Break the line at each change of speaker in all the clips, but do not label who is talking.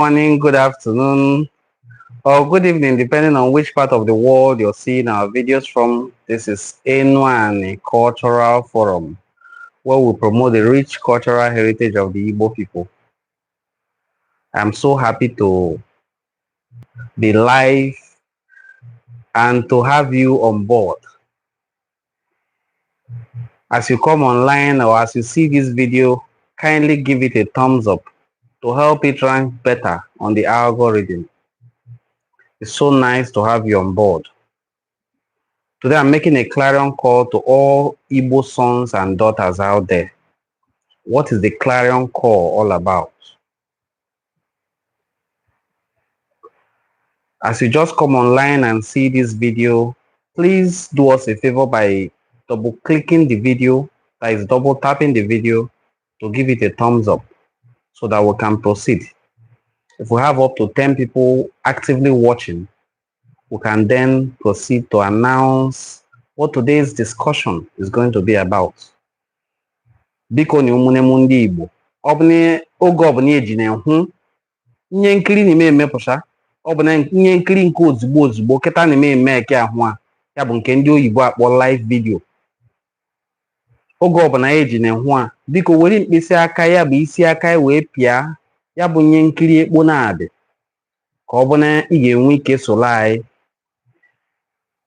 Morning, good afternoon, or good evening, depending on which part of the world you're seeing our videos from. This is Enuani Cultural Forum, where we promote the rich cultural heritage of the Igbo people. I'm so happy to be live and to have you on board. As you come online or as you see this video, kindly give it a thumbs up to help it rank better on the algorithm. It's so nice to have you on board. Today I'm making a clarion call to all Igbo sons and daughters out there. What is the clarion call all about? As you just come online and see this video, please do us a favor by double clicking the video, that is double tapping the video to give it a thumbs up so that we can proceed. If we have up to 10 people actively watching, we can then proceed to announce what today's discussion is going to be about. Biko ni umune mundi Igbo. Obne oge obne ejine hu nye nkiri ni me mepụta. Obne nye nkiri nke ozugbo keta ni me eme ke ahụ a. Ya bụ nke ndị oyibo akpọ live video. Oge obna ejine hu a biko were mkpịsị aka ya bụ isi aka wee pịa ya bụ nye nkiri ekpo na-adị. Ka ọ bụ na ị ga-enwe ike soro anyị.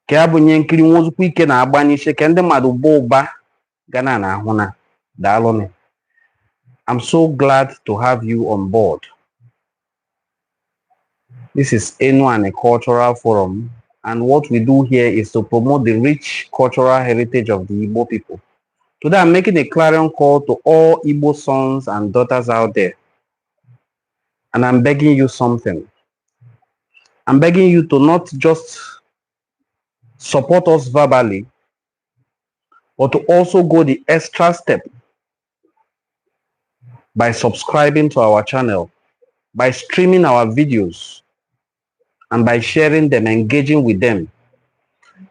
Ka ya bụ nye nkiri nwozukwu ike na-agba n'ise ka ndị mmadụ bụ ụba gana na ahụ na. Dalone. I'm so glad to have you on board. This is Enuani Cultural Forum, and what we do here is to promote the rich cultural heritage of the Igbo people. Today I'm making a clarion call to all Igbo sons and daughters out there. And I'm begging you something. I'm begging you to not just support us verbally, but to also go the extra step by subscribing to our channel, by streaming our videos, and by sharing them, engaging with them.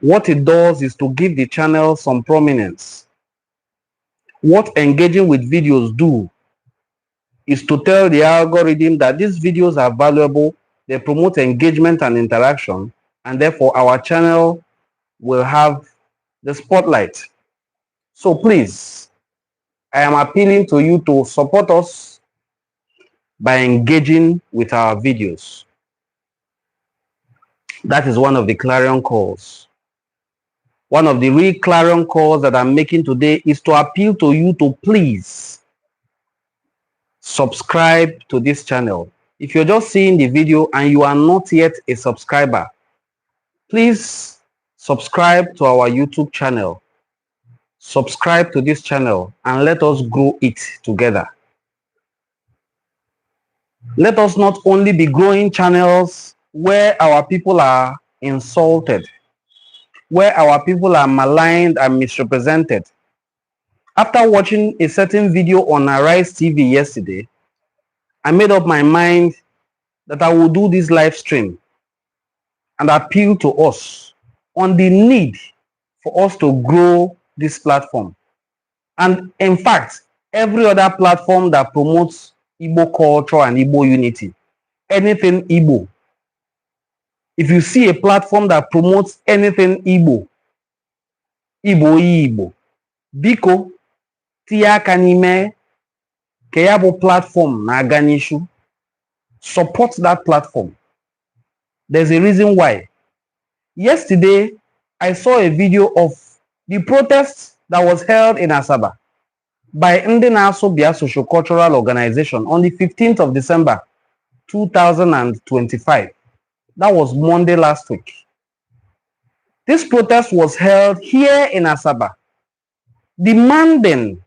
What it does is to give the channel some prominence. What engaging with videos do is to tell the algorithm that these videos are valuable, they promote engagement and interaction, and therefore our channel will have the spotlight. So please, I am appealing to you to support us by engaging with our videos. That is one of the clarion calls. One of the real clarion calls that I'm making today is to appeal to you to please subscribe to this channel. If you're just seeing the video and you are not yet a subscriber, please subscribe to our YouTube channel. Subscribe to this channel and let us grow it together. Let us not only be growing channels where our people are insulted, where our people are maligned and misrepresented. After watching a certain video on Arise TV yesterday, I made up my mind that I will do this live stream and appeal to us on the need for us to grow this platform. And in fact, every other platform that promotes Igbo culture and Igbo unity, anything Igbo. If you see a platform that promotes anything Igbo, Igbo, biko tia kanime keyabo platform na ganishu, support that platform. There's a reason why. Yesterday, I saw a video of the protest that was held in Asaba by Ndinaso Bia Social Cultural Organization on the 15th of December 2025. That was Monday last week. This protest was held here in Asaba, demanding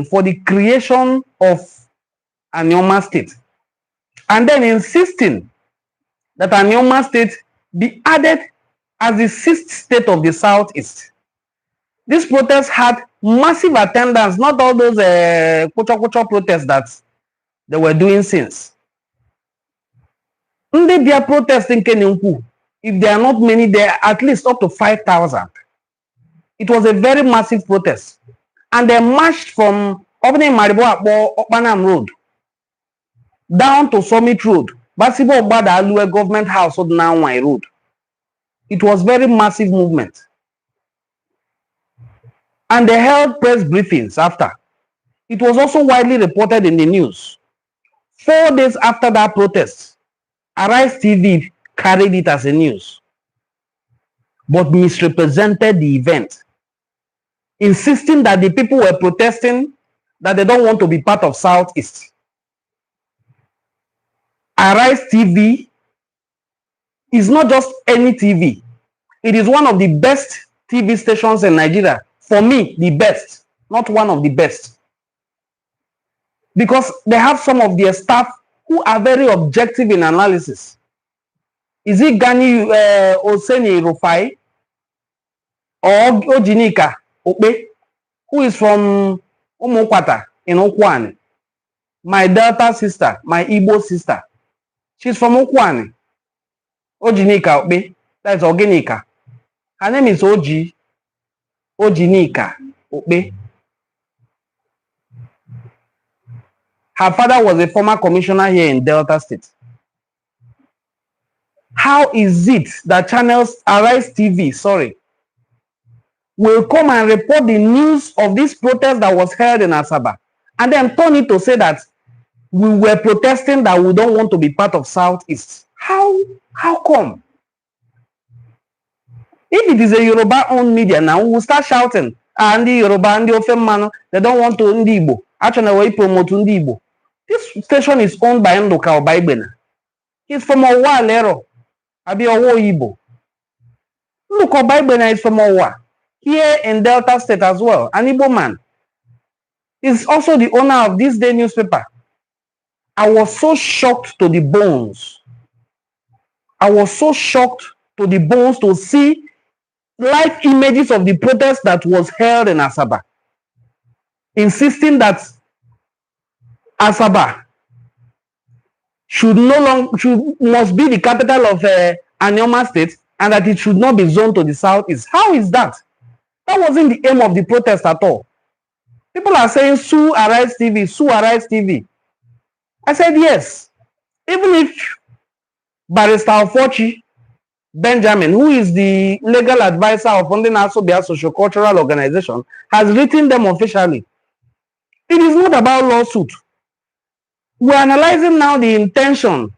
for the creation of Anioma State, and then insisting that Anioma State be added as the 6th state of the Southeast. This protest had massive attendance, not all those kucho protests that they were doing since. They are protesting Kenyunku. If there are not many, there are at least up to 5,000. It was a very massive protest. And they marched from Obne Maribo Okpanam Road down to Summit Road, Basibo Ogbada Alue Government House on Nanwai Road. It was very massive movement. And they held press briefings after. It was also widely reported in the news. 4 days after that protest, Arise TV carried it as a news, but misrepresented the event, insisting that the people were protesting that they don't want to be part of Southeast. Arise TV is not just any TV. It is one of the best TV stations in Nigeria. For me, the best, not one of the best. Because they have some of their staff who are very objective in analysis. Is it Gani Oseni Rufai or Ojinika Okpe, who is from Umukwata in Okwani? My Delta sister, my Igbo sister. She's from Okwani. Ojinika Okpe, that's Oginika. Her name is Ojinika Okpe. Her father was a former commissioner here in Delta State. How is it that channels Arise TV, will come and report the news of this protest that was held in Asaba and then turn it to say that we were protesting that we don't want to be part of Southeast? How come? If it is a Yoruba-owned media now, we will start shouting, and the Yoruba and the Ofemano, they don't want to Ndi Igbo. Actually, we promote Ndi Igbo. This station is owned by Ndoka Obaibena. He's from Owa Lero. Abi Owo Igbo. Ndoka Obaibena is from Owa. Here in Delta State as well. An Igbo man. He's also the owner of this day newspaper. I was so shocked to the bones. I was so shocked to the bones to see live images of the protest that was held in Asaba, insisting that Asaba must be the capital of Anioma State and that it should not be zoned to the Southeast. How is that? That wasn't the aim of the protest at all. People are saying, sue Arise TV, sue Arise TV. I said, yes. Even if Barrister Ofochi Benjamin, who is the legal advisor of Funding Asobia Sociocultural Organization, has written them officially. It is not about lawsuit. We're analyzing now the intention.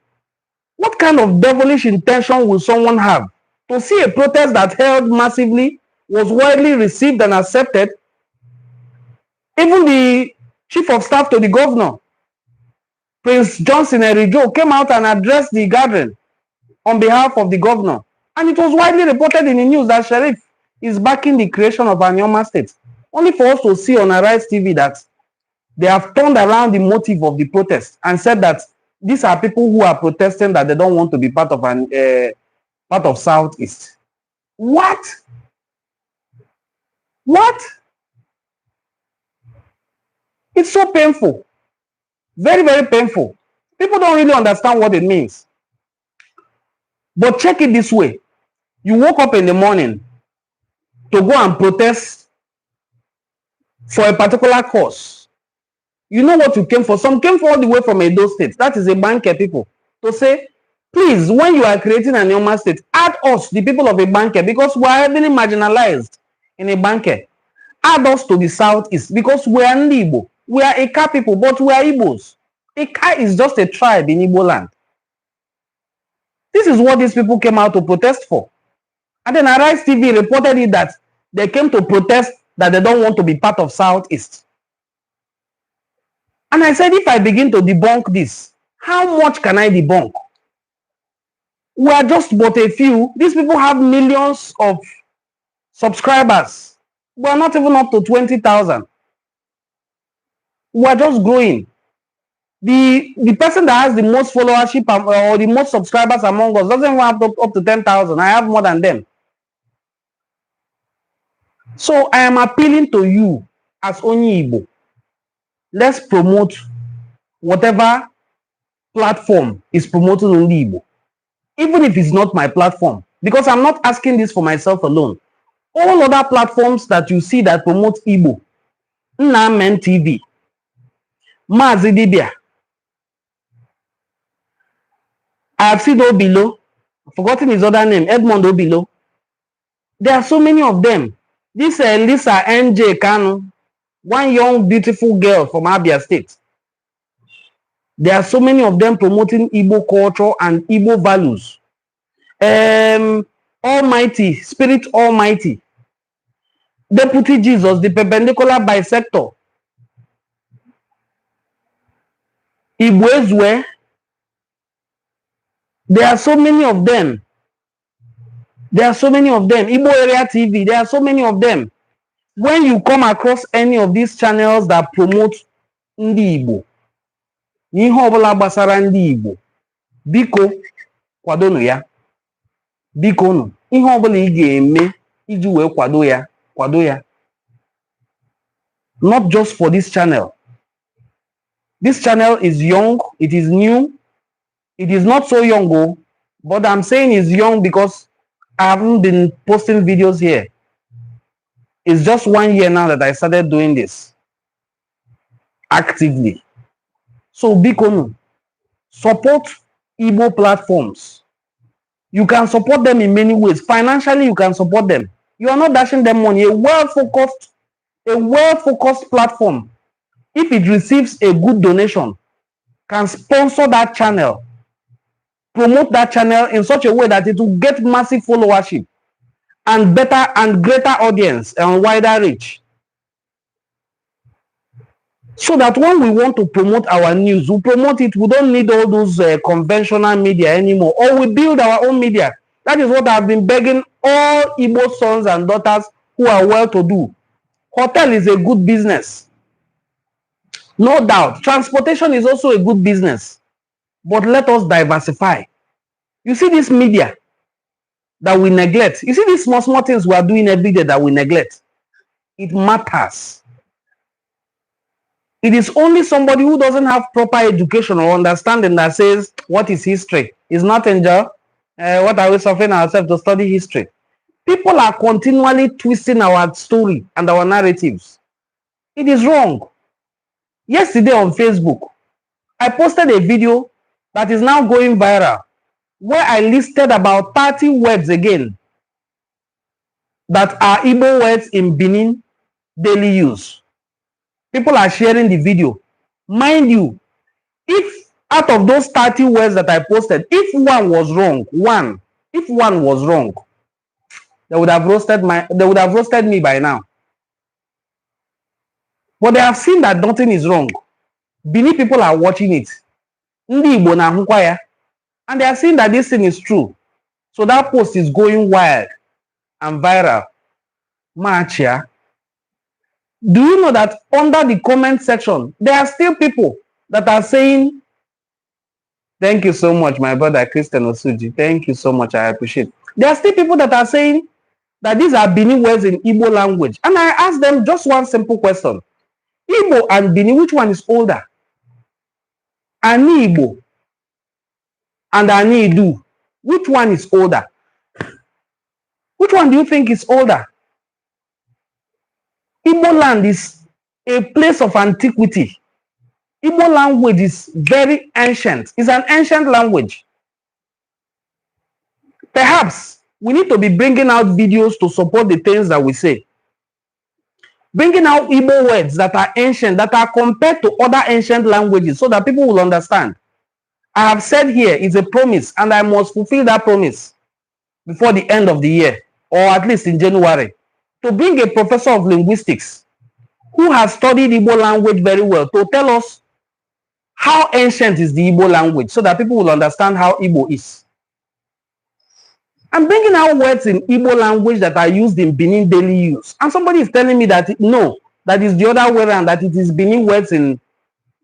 What kind of devilish intention will someone have to see a protest that held massively, was widely received and accepted? Even the chief of staff to the governor, Prince Johnson Erijo, came out and addressed the gathering on behalf of the governor. And it was widely reported in the news that Sheriff is backing the creation of Anioma State. Only for us to see on Arise TV that they have turned around the motive of the protest and said that these are people who are protesting that they don't want to be part of Southeast. What? What? It's so painful. Very, very painful. People don't really understand what it means. But check it this way. You woke up in the morning to go and protest for a particular cause. You know what you came for. Some came all the way from Edo State. That is a banker people. To say, please, when you are creating an Anioma State, add us, the people of a banker, because we are heavily marginalized in a banker. Add us to the Southeast because we are Igbo. We are Eka people, but we are Igbos. Eka is just a tribe in Igbo land. This is what these people came out to protest for. And then Arise TV reported it that they came to protest that they don't want to be part of Southeast. And I said, if I begin to debunk this, how much can I debunk? We are just but a few. These people have millions of subscribers. We are not even up to 20,000. We are just growing. The person that has the most followership or the most subscribers among us doesn't even have up to 10,000. I have more than them. So I am appealing to you as Onyi Igbo. Let's promote whatever platform is promoting Onyi Igbo. Even if it's not my platform. Because I'm not asking this for myself alone. All other platforms that you see that promote Igbo. Nnamen TV. Mazi Dibia. I have seen Obilo, I've forgotten his other name, Edmond Obilo. There are so many of them. This Lisa NJ Kanu, one young beautiful girl from Abia State. There are so many of them promoting Igbo culture and Igbo values. Almighty, Spirit Almighty, Deputy Jesus, the perpendicular bisector, Igbo Ezwe. There are so many of them. There are so many of them. Igbo Area TV, there are so many of them. When you come across any of these channels that promote Ndi Igbo, ihe ọbụla gbasara Ndi Igbo, biko kwadonu ya. Biko nu, ihe ọbụla ị ga-eme iji wee kwado ya, kwado ya. Not just for this channel. This channel is young, it is new. It is not so young, but I'm saying it's young because I haven't been posting videos here. It's just 1 year now that I started doing this actively. So Bikonu, support Igbo platforms. You can support them in many ways. Financially, you can support them. You are not dashing them money. A well-focused platform, if it receives a good donation, can sponsor that channel, promote that channel in such a way that it will get massive followership and better and greater audience and wider reach. So that when we want to promote our news, we promote it. We don't need all those conventional media anymore, or we build our own media. That is what I've been begging all Igbo sons and daughters who are well-to-do. Hotel is a good business. No doubt. Transportation is also a good business. But let us diversify. You see this media that we neglect. You see these small things we are doing every day that we neglect. It matters. It is only somebody who doesn't have proper education or understanding that says, what is history? It's not enjoy. What are we suffering ourselves to study history? People are continually twisting our story and our narratives. It is wrong. Yesterday on Facebook, I posted a video that is now going viral, where I listed about 30 words again that are Igbo words in Benin daily use. People are sharing the video. Mind you, if out of those 30 words that I posted, if one was wrong, if one was wrong, they would have roasted me by now. But they have seen that nothing is wrong. Benin people are watching it. Ndi Igbo na ahụkwa ya. And they are seeing that this thing is true. So that post is going wild and viral. Machia. Do you know that under the comment section, there are still people that are saying, thank you so much, my brother Christian Osuji. Thank you so much. I appreciate it. There are still people that are saying that these are Benin words in Igbo language. And I asked them just one simple question. Igbo and Benin, which one is older? Ani Igbo and Ani Idu, which one is older? Which one do you think is older? Igbo land is a place of antiquity. Igbo language is very ancient. It's an ancient language. Perhaps we need to be bringing out videos to support the things that we say. Bringing out Igbo words that are ancient, that are compared to other ancient languages so that people will understand. I have said here, it's a promise, and I must fulfill that promise before the end of the year, or at least in January, to bring a professor of linguistics who has studied Igbo language very well to tell us how ancient is the Igbo language so that people will understand how Igbo is. I'm bringing out words in Igbo language that are used in Benin daily use. And somebody is telling me that no, that is the other way around, that it is Benin words in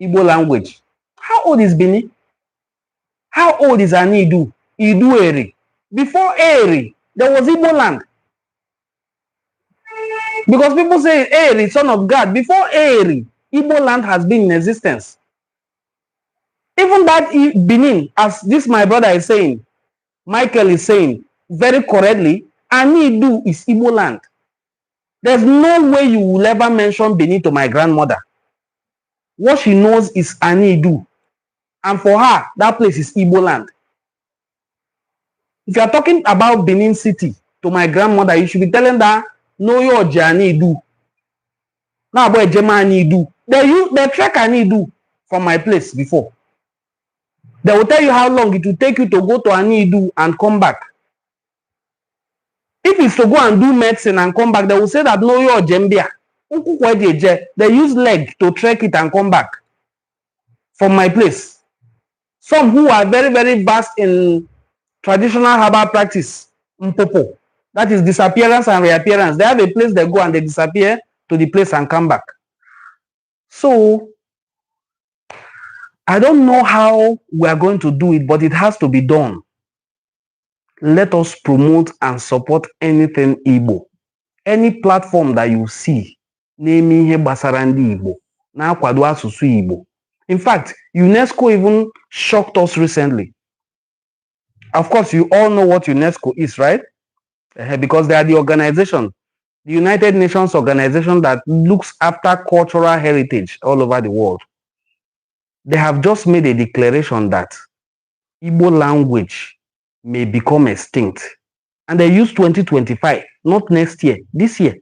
Igbo language. How old is Benin? How old is Anidu? Idu Eri. Before Eri, there was Igbo land. Because people say Eri, son of God. Before Eri, Igbo land has been in existence. Even that Benin, as this my brother is saying, Michael is saying very correctly, Anidu is Igbo land. There's no way you will ever mention Benin to my grandmother. What she knows is Anidu. And for her, that place is Igbo land. If you are talking about Benin City to my grandmother, you should be telling her, no your journey do. Now about Germany do. They trek and do from my place before. They will tell you how long it will take you to go to Anidu and come back. If it's to go and do medicine and come back, they will say that no your Jembia. They use leg to trek it and come back from my place. Some who are very, very vast in traditional herbal practice, Mpopo, that is disappearance and reappearance. They have a place they go and they disappear to the place and come back. So, I don't know how we are going to do it, but it has to be done. Let us promote and support anything Igbo. Any platform that you see, na-eme ihe gbasara ndị Igbo, na-akwado asụsụ Igbo. In fact, UNESCO even shocked us recently. Of course, you all know what UNESCO is, right? Because they are the organization, the United Nations organization that looks after cultural heritage all over the world. They have just made a declaration that Igbo language may become extinct. And they use 2025, not next year, this year.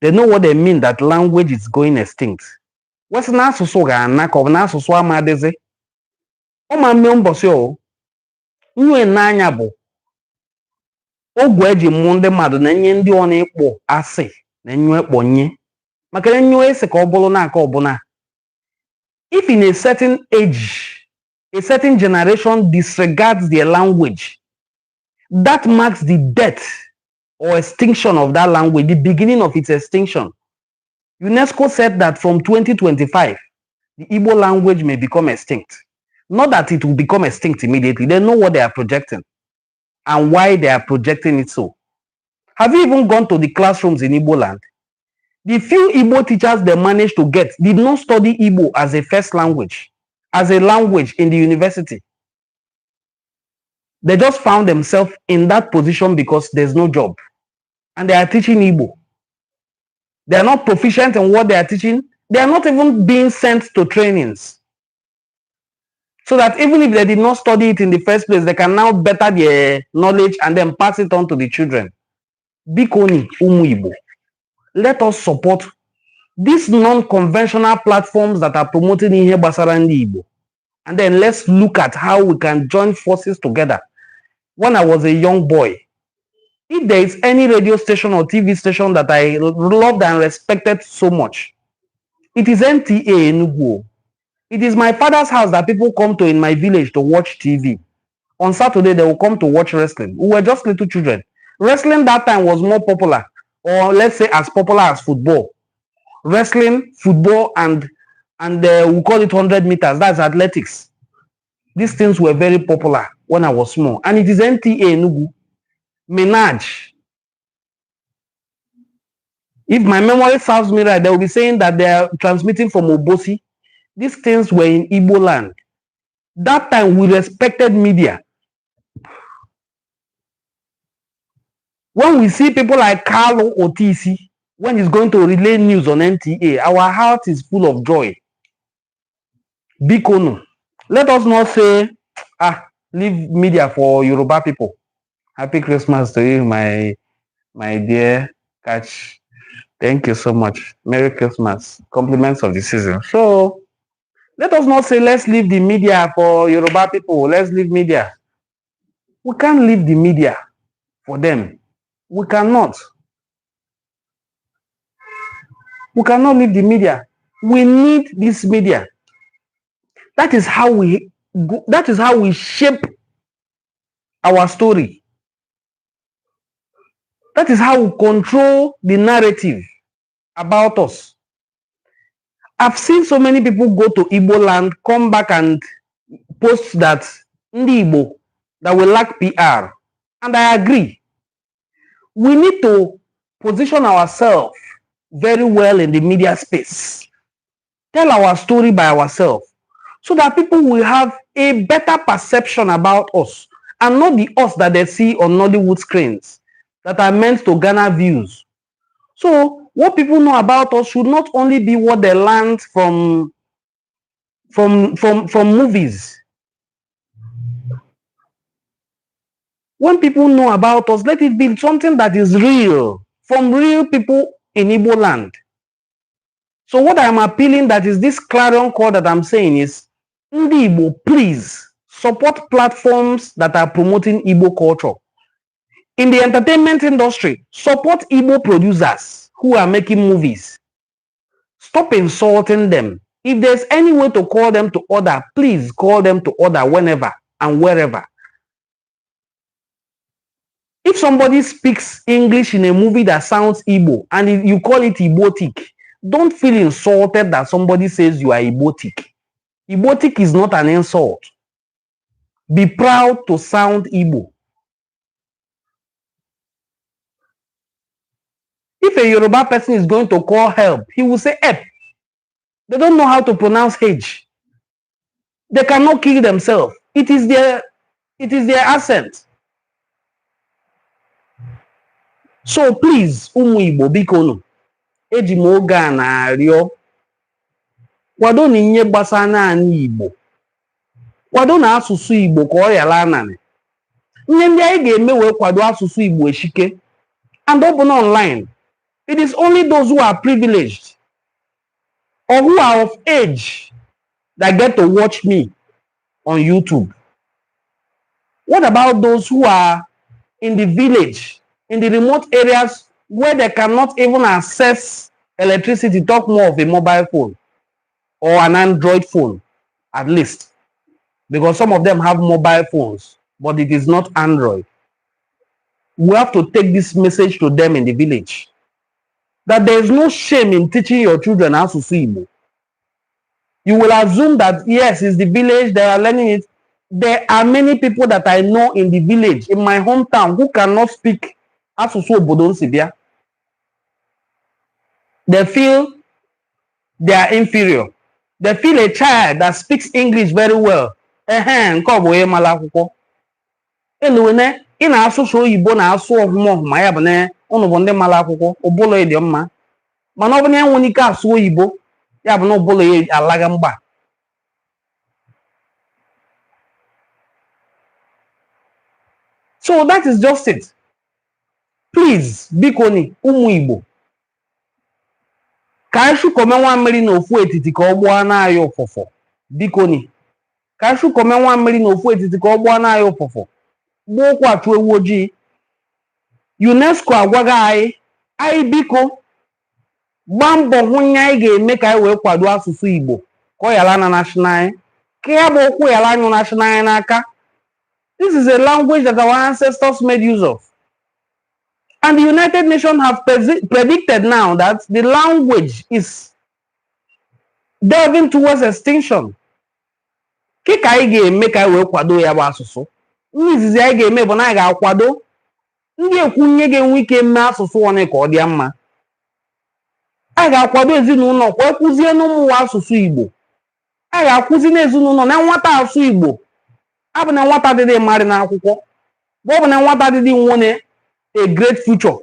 They know what they mean that language is going extinct. What's n'asụsụ ga-ana ka ọ bụ n'asụsụ amadịzi? Ọ ma mme mbọsị o, nwe n'anya bụ ogwe eji mụ ndị mmadụ na-enye ndị ọ na-ekpo asị na-enye ekponye maka enyo esi ka ọ bụrụ na aka ọbụla. If in a certain age, a certain generation disregards their language, that marks the death or extinction of that language, the beginning of its extinction. UNESCO said that from 2025, the Igbo language may become extinct. Not that it will become extinct immediately. They know what they are projecting and why they are projecting it so. Have you even gone to the classrooms in Igbo land? The few Igbo teachers they managed to get did not study Igbo as a first language, as a language in the university. They just found themselves in that position because there's no job. And they are teaching Igbo. They are not proficient in what they are teaching. They are not even being sent to trainings. So that even if they did not study it in the first place, they can now better their knowledge and then pass it on to the children. Bikoni Umu Igbo. Let us support these non-conventional platforms that are promoting ihe gbasara ndị Igbo. And then let's look at how we can join forces together. When I was a young boy, if there is any radio station or TV station that I loved and respected so much, it is NTA Enugu. It is my father's house that people come to in my village to watch TV. On Saturday, they will come to watch wrestling. We were just little children. Wrestling that time was more popular, or let's say as popular as football. Wrestling, football, and we call it 100 meters. That's athletics. These things were very popular when I was small. And it is NTA Enugu. Menage. If my memory serves me right, they will be saying that they are transmitting from Obosi. These things were in Igbo land. That time we respected media. When we see people like Carlo Otisi, when he's going to relay news on NTA, our heart is full of joy. Bikono. Let us not say, leave media for Yoruba people. Happy Christmas to you, my dear Catch. Thank you so much. Merry Christmas. Compliments of the season. So, let us not say, let's leave the media for Yoruba people. Let's leave media. We can't leave the media for them. We cannot. We cannot leave the media. We need this media. That is how we shape our story. That is how we control the narrative about us. I've seen so many people go to Igbo land, come back and post that Ndi Igbo, that we lack PR. And I agree. We need to position ourselves very well in the media space. Tell our story by ourselves so that people will have a better perception about us and not the us that they see on Nollywood screens that are meant to garner views. So what people know about us should not only be what they learned from movies. When people know about us, let it be something that is real, from real people in Igbo land. So what I'm appealing, that is this clarion call that I'm saying, is, Ndi Igbo, please support platforms that are promoting Igbo culture. In the entertainment industry, support Igbo producers who are making movies. Stop insulting them. If there's any way to call them to order, please call them to order whenever and wherever. If somebody speaks English in a movie that sounds Igbo and you call it Igbotic, don't feel insulted that somebody says you are Igbotic. Igbotic is not an insult. Be proud to sound Igbo. If a Yoruba person is going to call help, he will say help. They don't know how to pronounce H. They cannot kill themselves. It is their accent. So please, ụmụ Igbo biko, eji m oge a na-arịọ, kwado na ihe gbasara naanị Igbo, kwado na asụsụ Igbo ka ọ ghara ananị. Ihe ndị anyị ga-eme wee kwado asụsụ Igbo eshike, and open online. It is only those who are privileged or who are of age that get to watch me on YouTube. What about those who are in the village, in the remote areas where they cannot even access electricity, talk more of a mobile phone or an Android phone, at least? Because some of them have mobile phones, but it is not Android. We have to take this message to them in the village, that there is no shame in teaching your children how to speak Igbo. You will assume that, yes, it's the village, they are learning it. There are many people that I know in the village, in my hometown, who cannot speak Asusu Obodo Nsibia. They feel they are inferior. They feel a child that speaks English very well. Ị na-asụsụ Oyibo na-asụ ọfụma ọfụma, ya bụ na ụnụ bụ ndị mara akwụkwọ, ụbụlọ ịdị mma. Mana ọ bụ na enwe ike asụ Oyibo, ya bụ na ụbụlọ ya alaga mgba. So that is just it. Please, biko ni ụmụ Igbo, ka anyị shukome nwa mmiri na ofu etiti ka ọ gbụọ na-ayọ ụfụfụ. Biko ni, ka anyị shukome nwa mmiri na ofu etiti ka ọ gbụọ na-ayọ ụfụfụ. Gbokwa atụ ewu ojii. UNESCO agwaga anyị biko gbaa mbọ hụ nye anyị ga-eme ka anyị wee kwado asụsụ Igbo ka ọ ghara na national anyị, ka ya bụ okwu ghara anyụ national anyị n'aka. This is a language that our ancestors made use of, and the United Nations have predicted now that the language is delving towards extinction. Ka anyị ga-eme ka anyị wee kwado ya bụ asụsụ. Izizi anyị ga-eme bụ na anyị ga-akwado ndị ekwunye ga-enwe ike mme asụsụ ọnụ ka ọ dị mma. Anyị ga-akwado ezinụlọ kwa ekwuzie n'ụmụnwa asụsụ Igbo. Anyị ga-akwụzi n'ezinụlọ na nwata asụ Igbo abụ na nwata dịdị mmadụ n'akwụkwọ, bụ ọ bụ na nwata dịdị nwone a great future.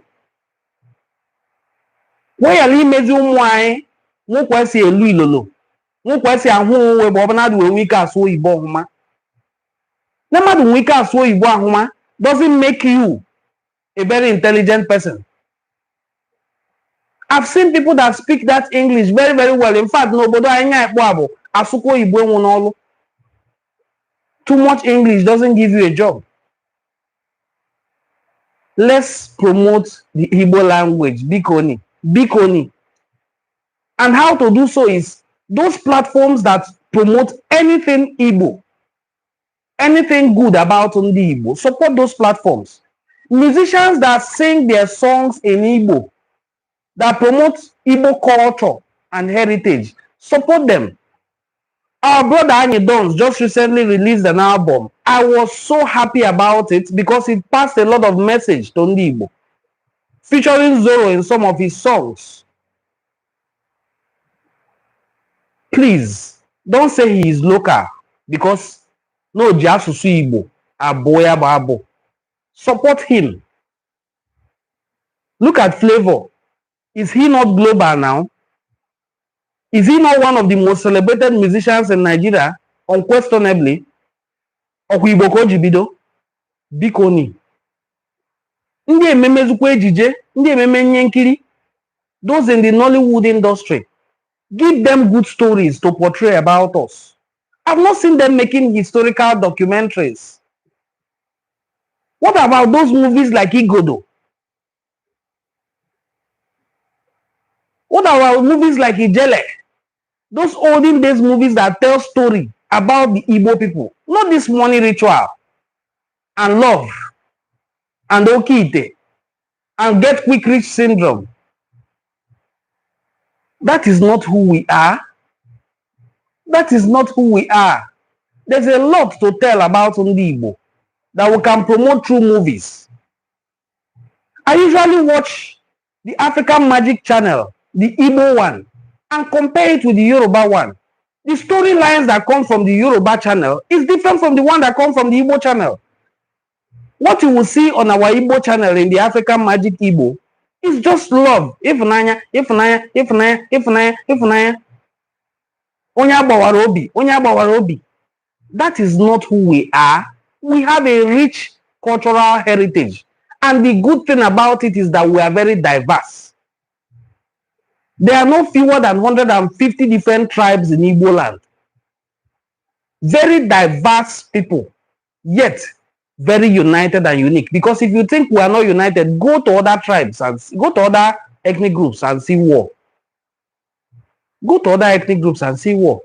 Weyala imezi ụmụ anyị nwekwesị elu ilolo, nwekwesị ahụ onwe bụ ọ bụ na adị wee ike asụ Oyibo ọhụma. Na mmadụ nwee ike asụ Oyibo ahụma doesn't make you a very intelligent person. I've seen people that speak that English very, very well. In fact, n'obodo anyị ekpo abụ asụkwa Oyibo enwu n'ọlụ. Too much English doesn't give you a job. Let's promote the Igbo language, bikoni, bikoni. And how to do so is those platforms that promote anything Igbo, anything good about Ndi Igbo, support those platforms. Musicians that sing their songs in Igbo, that promote Igbo culture and heritage, support them. Our brother Anyi Dons just recently released an album. I was so happy about it because it passed a lot of message to Ndi Igbo, featuring Zoro in some of his songs. Please, don't say he is local because no Jasusu Igbo, Aboya Babo. Support him. Look at Flavor. Is he not global now? Is he not one of the most celebrated musicians in Nigeria? Unquestionably. Okuiboko Jibido. Bikoni. ndị ememezukwa ejije, ndị ememe ihe nkiri, those in the Nollywood industry, give them good stories to portray about us. I've not seen them making historical documentaries. What about those movies like Igodo? What about movies like Ijele? Those olden days movies that tell story about the Igbo people, not this money ritual and love and okite and get quick rich syndrome. That is not who we are. That is not who we are. There's a lot to tell about Ndi Igbo that we can promote through movies. I usually watch the African Magic channel, the Igbo one, and compare it with the Yoruba one. The storylines that come from the Yoruba channel is different from the one that come from the Igbo channel. What you will see on our Igbo channel in the African Magic Igbo is just love. Ifunanya. Onye agbawara obi. That is not who we are. We have a rich cultural heritage. And the good thing about it is that we are very diverse. There are no fewer than 150 different tribes in Igbo land. Very diverse people, yet very united and unique. Because if you think we are not united, go to other tribes and go to other ethnic groups and see war. Go to other ethnic groups and see war.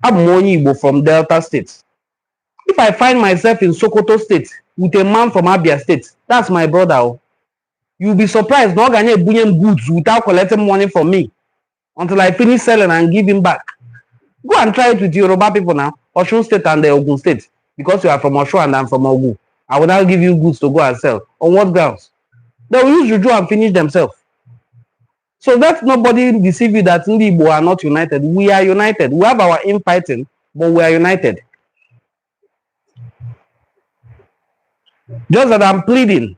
I'm Onyi Igbo from Delta State. If I find myself in Sokoto State with a man from Abia State, that's my brother. You'll be surprised no gonna bring him goods without collecting money from me until I finish selling and give him back. Go and try it with Yoruba people now, Osun State and the Ogun State, because you are from Osun and I'm from Ogun. I will now give you goods to go and sell. On what grounds? They will use juju and finish themselves. So let nobody deceive you that Ndi Igbo are not united. We are united. We have our infighting, but we are united. Just that I'm pleading.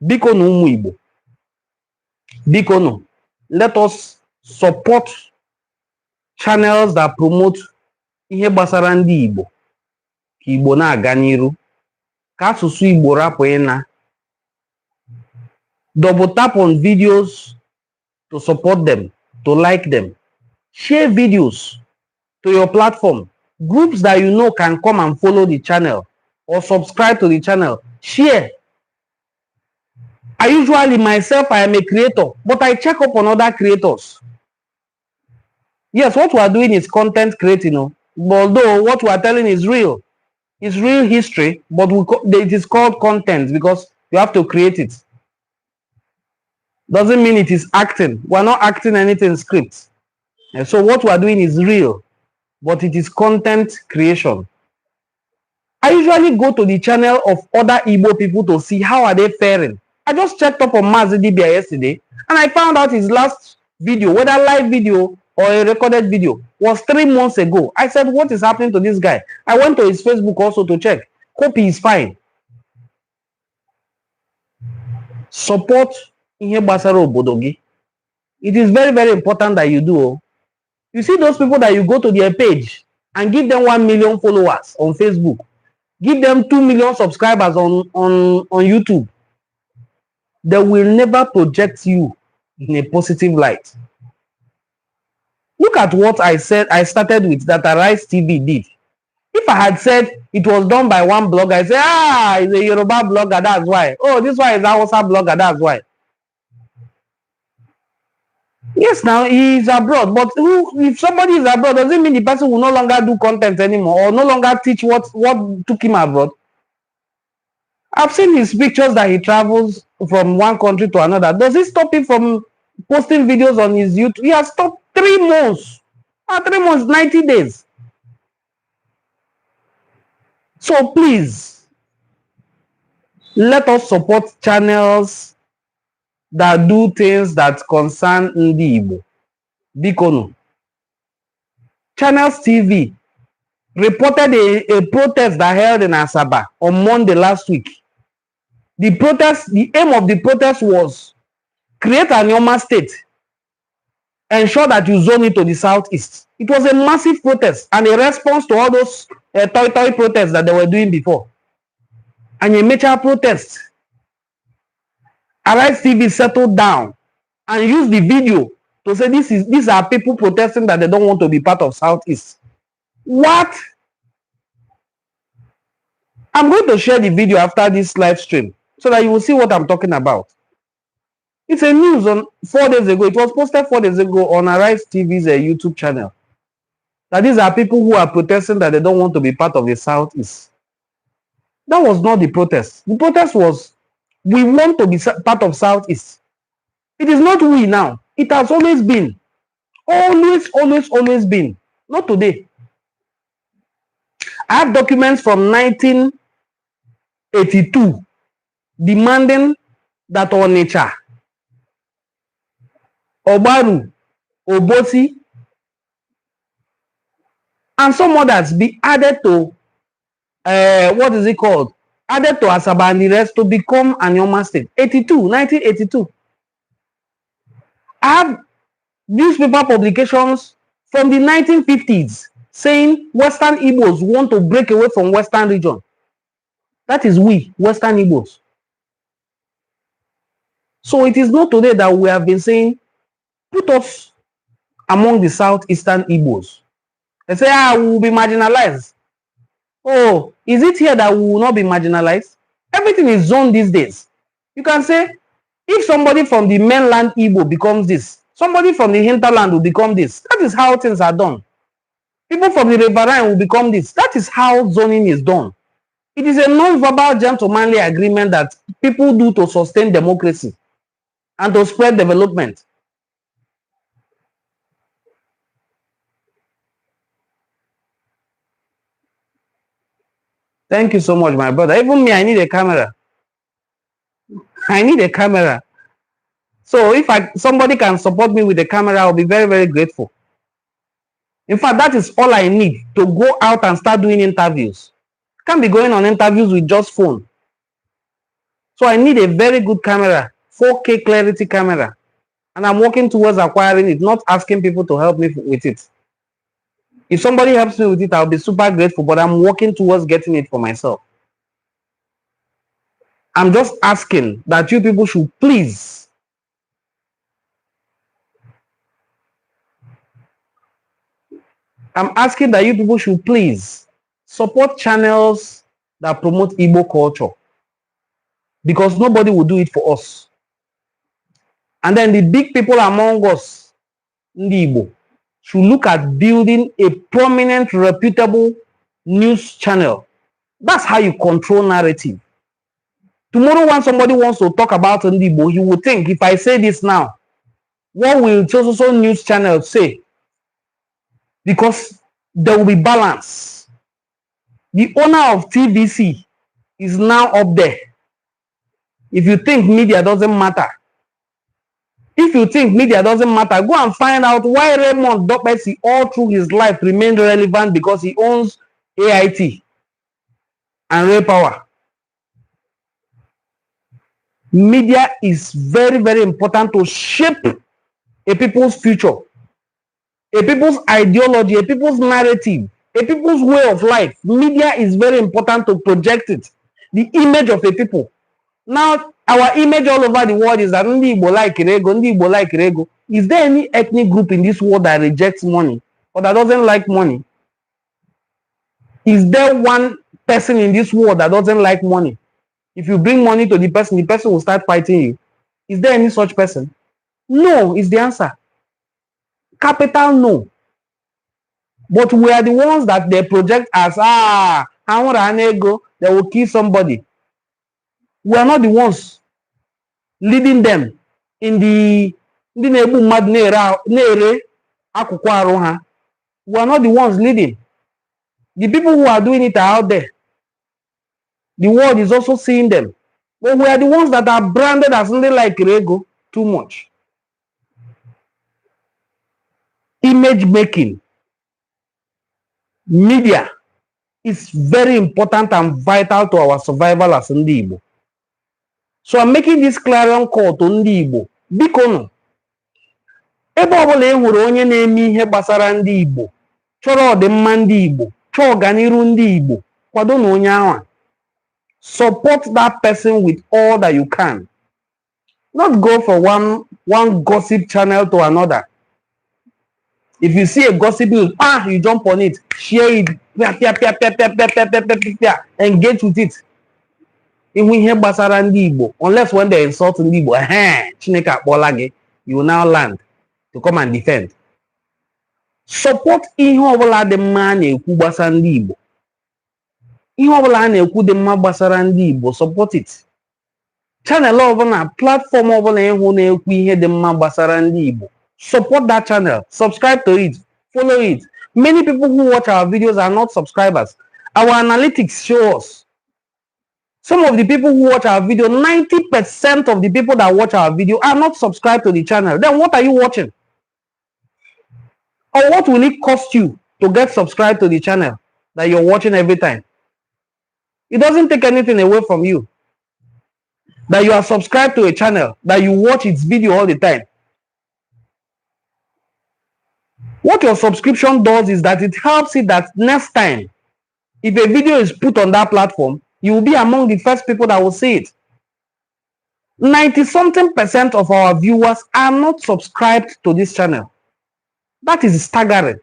Bikono ụmụ Igbo. Bikono, let us support channels that promote ihe gbasara ndị Igbo. Ka Igbo na-aga n'iru. Ka asụsụ Igbo rapụ ịna. Double tap on videos to support them, to like them. Share videos to your platform. Groups that you know can come and follow the channel or subscribe to the channel. Share. I usually myself, I am a creator, but I check up on other creators. Yes, what we are doing is content creating, although what we are telling is real. It's real history, but it is called content because you have to create it. Doesn't mean it is acting. We are not acting anything script. And so what we are doing is real, but it is content creation. I usually go to the channel of other Igbo people to see how are they faring. I just checked up on Mazi Dibia yesterday and I found out his last video, whether live video or a recorded video, was 3 months ago. I said, what is happening to this guy? I went to his Facebook also to check. Hope he is fine. Support ihe gbasara obodo gị. It is very, very important that you do. You see those people that you go to their page and give them 1 million followers on Facebook. Give them 2 million subscribers on YouTube. They will never project you in a positive light. Look at what I said, I started with that Arise TV did. If I had said it was done by one blogger, I say, it's a Yoruba blogger, that's why. Oh, this one is a Hausa blogger, that's why. Yes, now he is abroad, but if somebody is abroad, does it mean the person will no longer do content anymore or no longer teach what took him abroad? I've seen his pictures that he travels from one country to another. Does it stop him from posting videos on his YouTube? He has stopped 3 months. 3 months, 90 days. So please, let us support channels that do things that concern Ndi Igbo. Bikono. Channels TV reported a protest that held in Asaba on Monday last week. The aim of the protest was create an Yoma state, ensure that you zone it to the southeast. It was a massive protest and a response to all those toy protests that they were doing before. and a major protest. Arise TV settled down and use the video to say these are people protesting that they don't want to be part of Southeast. What? I'm going to share the video after this live stream so that you will see what I'm talking about. It's a news on 4 days ago. It was posted 4 days ago on Arise TV's YouTube channel. That these are people who are protesting that they don't want to be part of the Southeast. That was not the protest. The protest was, we want to be part of Southeast. It is not we now. It has always been. Always been. Not today. I have documents from 1982 demanding that Onitsha, Obaru, Obosi, and some others be added to what is it called? Added to Asaba and the rest to become an Yoma state. 1982. I have newspaper publications from the 1950s saying Western Igbos want to break away from Western region. That is we, Western Igbos. So it is not today that we have been saying, put us among the Southeastern Igbos. They say, we will be marginalized. Oh, is it here that we will not be marginalized? Everything is zoned these days. You can say, if somebody from the mainland Igbo becomes this, somebody from the hinterland will become this. That is how things are done. People from the riverine will become this. That is how zoning is done. It is a non-verbal gentlemanly agreement that people do to sustain democracy and to spread development. Thank you so much, my brother. Even me, I need a camera. I need a camera. So if somebody can support me with a camera, I'll be very, very grateful. In fact, that is all I need to go out and start doing interviews. I can't be going on interviews with just phone. So I need a very good camera, 4K clarity camera. And I'm working towards acquiring it, not asking people to help me with it. If somebody helps me with it, I'll be super grateful, but I'm working towards getting it for myself. I'm just asking that you people should please support channels that promote Igbo culture, because nobody will do it for us. And then the big people among us, Ndi Igbo, should look at building a prominent, reputable news channel. That's how you control narrative. Tomorrow, when somebody wants to talk about Ndi Igbo, he will think, if I say this now, what will so news channel say? Because there will be balance. The owner of TVC is now up there. If you think media doesn't matter, go and find out why Raymond Dokpesi all through his life remained relevant, because he owns AIT and Ray Power. Media is very, very important to shape a people's future, a people's ideology, a people's narrative, a people's way of life. Media is very important to project it, the image of a people. Now, our image all over the world is that Ndi Igbo like Irego, Ndi Igbo like Irego. Is there any ethnic group in this world that rejects money or that doesn't like money? Is there one person in this world that doesn't like money? If you bring money to the person will start fighting you. Is there any such person? No is the answer. Capital no. But we are the ones that they project as, they will kill somebody. We are not the ones leading them in the we are not the ones leading. The people who are doing it are out there. The world is also seeing them. But we are the ones that are branded as something like Rego too much. Image making. Media is very important and vital to our survival as Ndi Igbo. So I'm making this clarion call to Ndi Igbo. Bikono. Ebe obole ehuru onye na-eme ihe gbasara Ndi Igbo, chọrọ ọdịmma Ndị Igbo, chọọ ọganiru Ndị Igbo, kwado na onye ahụ. Support that person with all that you can. Not go from one gossip channel to another. If you see a gossip news, you jump on it, share it, engage with it. Even ihe gbasara ndị Igbo, unless when they insult ndị Igbo, Chineke akpọla gị, you will now land to come and defend. Support ihe ọbụla dị mma na-ekwu gbasara ndị Igbo. Ihe ọbụla na-ekwu dị mma gbasara ndị Igbo, support it. Channel ọbụla, platform ọbụla ịhụ na-ekwu ihe dị mma gbasara ndị Igbo, support that channel, subscribe to it, follow it. Many people who watch our videos are not subscribers. Our analytics show us. Some of the people who watch our video, 90% of the people that watch our video are not subscribed to the channel. Then what are you watching? Or what will it cost you to get subscribed to the channel that you're watching every time? It doesn't take anything away from you. That you are subscribed to a channel, that you watch its video all the time. What your subscription does is that it helps it that next time, if a video is put on that platform, you will be among the first people that will see it. 90-something% of our viewers are not subscribed to this channel. That is staggering.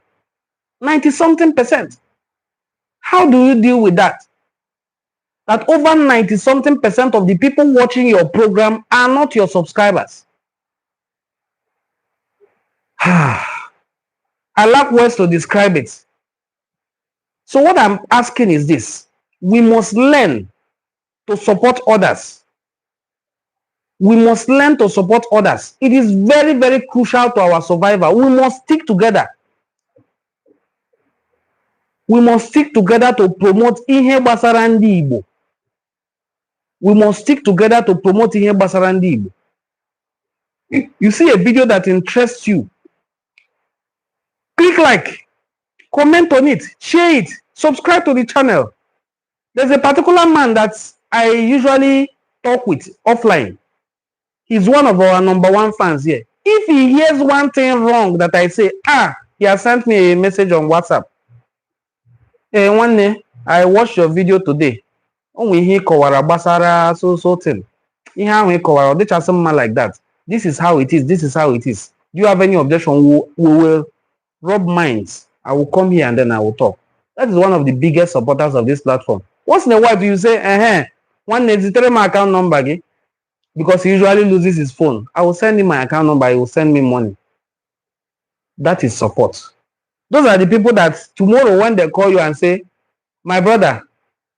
90-something%. How do you deal with that? That over 90-something% of the people watching your program are not your subscribers. I lack words to describe it. So what I'm asking is this. We must learn to support others. We must learn to support others. It is very, very crucial to our survival. We must stick together. We must stick together to promote Ihe Gbasara Ndị Igbo. We must stick together to promote Ihe Gbasara Ndị Igbo. You see a video that interests you, click like, comment on it, share it, subscribe to the channel. There's a particular man that I usually talk with offline. He's one of our #1 fans here. If he hears one thing wrong that I say, he has sent me a message on WhatsApp. Hey, one day, I watched your video today. Only he kọwara gbasara so thing. Ihe ahụ he kọwara, ọ dịcha mma like that. This is how it is. This is how it is. Do you have any objection? We will rub minds. I will come here and then I will talk. That is one of the biggest supporters of this platform. Once in a while, you say, one needs to my account number again, because he usually loses his phone. I will send him my account number. He will send me money. That is support. Those are the people that tomorrow when they call you and say, my brother,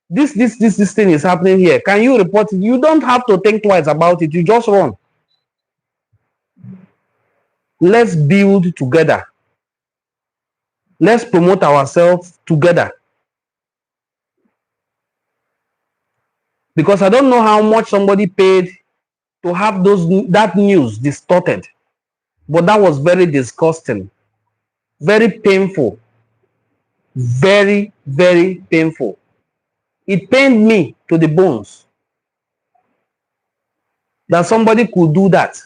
this thing is happening here. Can you report it? You don't have to think twice about it. You just run. Let's build together. Let's promote ourselves together. Because I don't know how much somebody paid to have that news distorted. But that was very disgusting. Very painful. Very, very painful. It pained me to the bones that somebody could do that.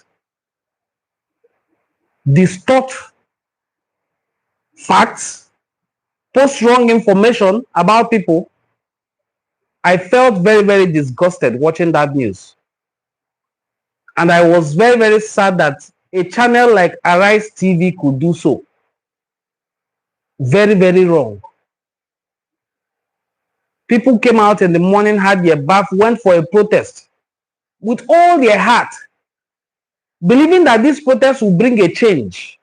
Distort facts, post wrong information about people. I felt very, very disgusted watching that news. And I was very, very sad that a channel like Arise TV could do so. Very, very wrong. People came out in the morning, had their bath, went for a protest with all their heart, believing that this protest will bring a change.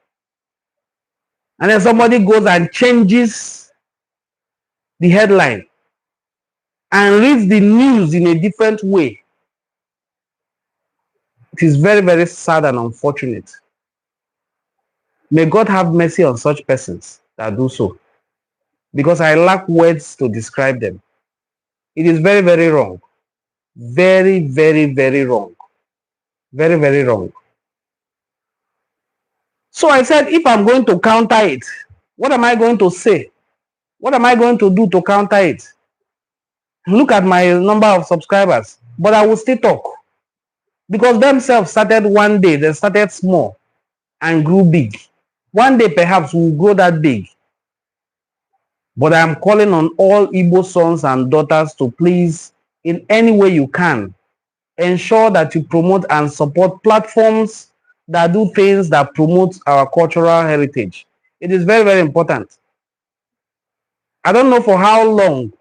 And then somebody goes and changes the headline and reads the news in a different way. It is very, very sad and unfortunate. May God have mercy on such persons that do so, because I lack words to describe them. It is very, very wrong. Very, very, very wrong. Very, very wrong. So I said, if I'm going to counter it, what am I going to say? What am I going to do to counter it? Look at my number of subscribers, but I will still talk. Because themselves started one day, they started small and grew big. One day perhaps we'll grow that big. But I'm calling on all Igbo sons and daughters to please in any way you can. Ensure that you promote and support platforms that do things that promote our cultural heritage. It is very, very important. I don't know for how long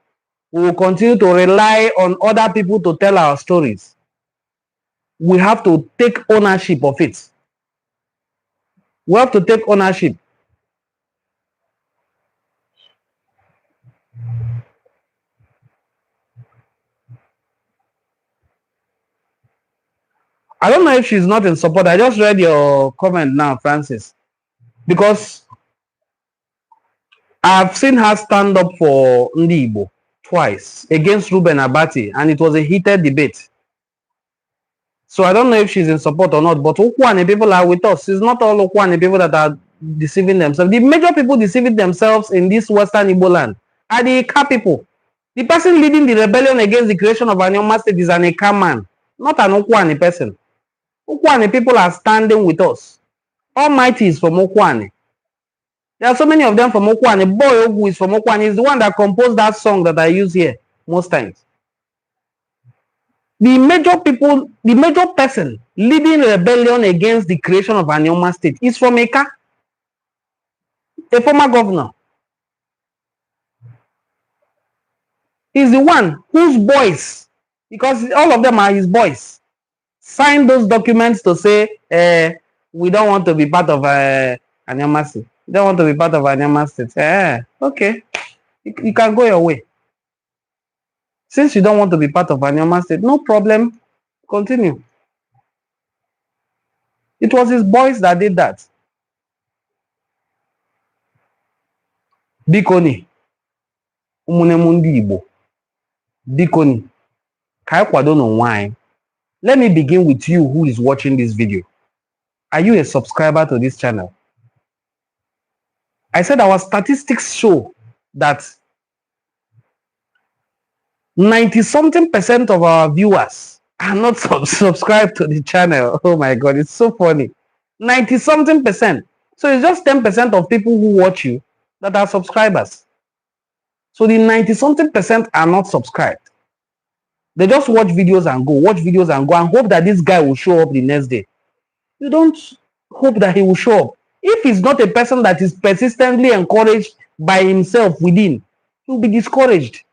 we will continue to rely on other people to tell our stories. We have to take ownership of it. We have to take ownership. I don't know if she's not in support. I just read your comment now, Francis, because I've seen her stand up for Ndi Igbo twice against Ruben Abati, and it was a heated debate. So I don't know if she's in support or not, but Ukwane people are with us. It's not all Ukwane people that are deceiving themselves. The major people deceiving themselves in this Western Igbo land are the Eka people. The person leading the rebellion against the creation of Anioma State is an Eka man, not an Ukwane person. Ukwane people are standing with us. Almighty is from Ukwane. There are so many of them from Ukwane. Boy Ogu is from Ukwane. He's the one that composed that song that I use here most times. The major people, the major person leading rebellion against the creation of Anioma State is from Eka, a former governor. He's the one whose boys, because all of them are his boys, signed those documents to say, we don't want to be part of Anioma State. We don't want to be part of Anioma State. Okay, you can go your way. Since you don't want to be part of Anioma State, no problem. Continue. It was his boys that did that. Bikoni. Umunemundi Igbo. Bikoni. Kai kwado no wine. Let me begin with you who is watching this video. Are you a subscriber to this channel? I said our statistics show that 90-something% of our viewers are not subscribed to the channel. Oh my God, it's so funny. 90-something%. So it's just 10% of people who watch you that are subscribers. So the 90-something% are not subscribed. They just watch videos and go, and hope that this guy will show up the next day. You don't hope that he will show up. If he's not a person that is persistently encouraged by himself within, he'll be discouraged.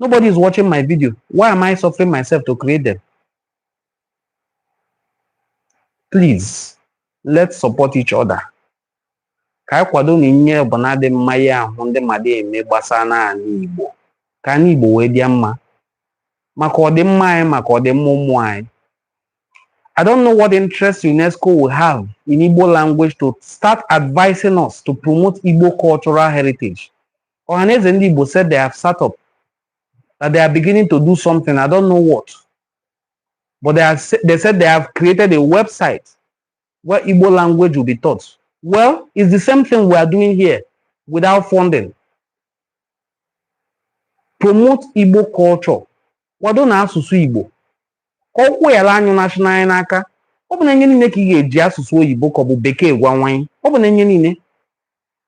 Nobody is watching my video. Why am I suffering myself to create them? Please, let's support each other. Ka kwado ninye bonade mmaya hunde made eme gbasana ani Igbo. Ka ani Igbo we dia mma. Maka odimma anyị, maka odimma ụmụ anyị. I don't know what interest UNESCO will have in Igbo language to start advising us to promote Igbo cultural heritage. Ohaneze Ndi Igbo said they have set up, that they are beginning to do something. I don't know what. But they said they have created a website where Igbo language will be taught. Well, it's the same thing we are doing here without funding. Promote Igbo culture. Wado na asụsụ Igbo. Okwu yala anyu national n'aka. Ọ bụ na nye niile ka ị ga-eji asụsụ oyibo ka ọ bụ bekee gwa nwanyị. Ọ bụ na nye niile.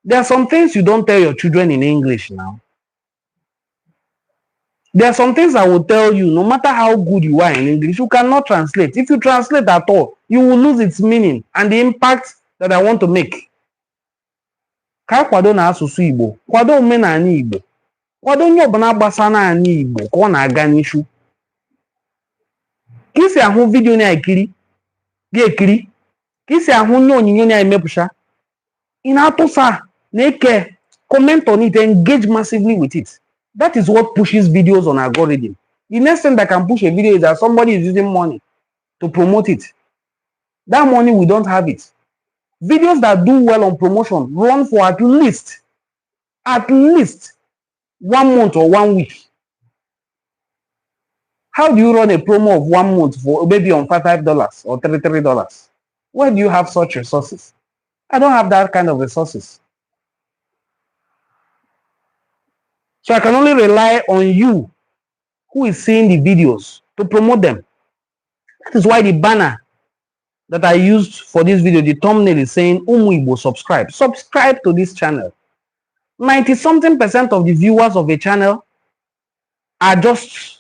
There are some things you don't tell your children in English now. There are some things I will tell you, no matter how good you are in English, you cannot translate. If you translate at all, you will lose its meaning and the impact that I want to make. Ka kwado na asụsụ Igbo, kwado omenala Igbo, kwado nye ọbụla gbasara anyị Igbo ka ọ na-aga n'ishu. Ka isi ahụ vidio na-ekiri, ga-ekiri, ka isi ahụ nye onyinyo na-emepụsha, ị na-atụsa, na-eke, comment on it, engage massively with it. That is what pushes videos on algorithm. The next thing that can push a video is that somebody is using money to promote it. That money, we don't have it. Videos that do well on promotion run for at least 1 month or 1 week. How do you run a promo of 1 month for maybe on $5 or $33? Where do you have such resources? I don't have that kind of resources. So I can only rely on you who is seeing the videos to promote them. That is why the banner that I used for this video, the thumbnail is saying, Umu Igbo subscribe. Subscribe to this channel. 90-something% of the viewers of a channel are just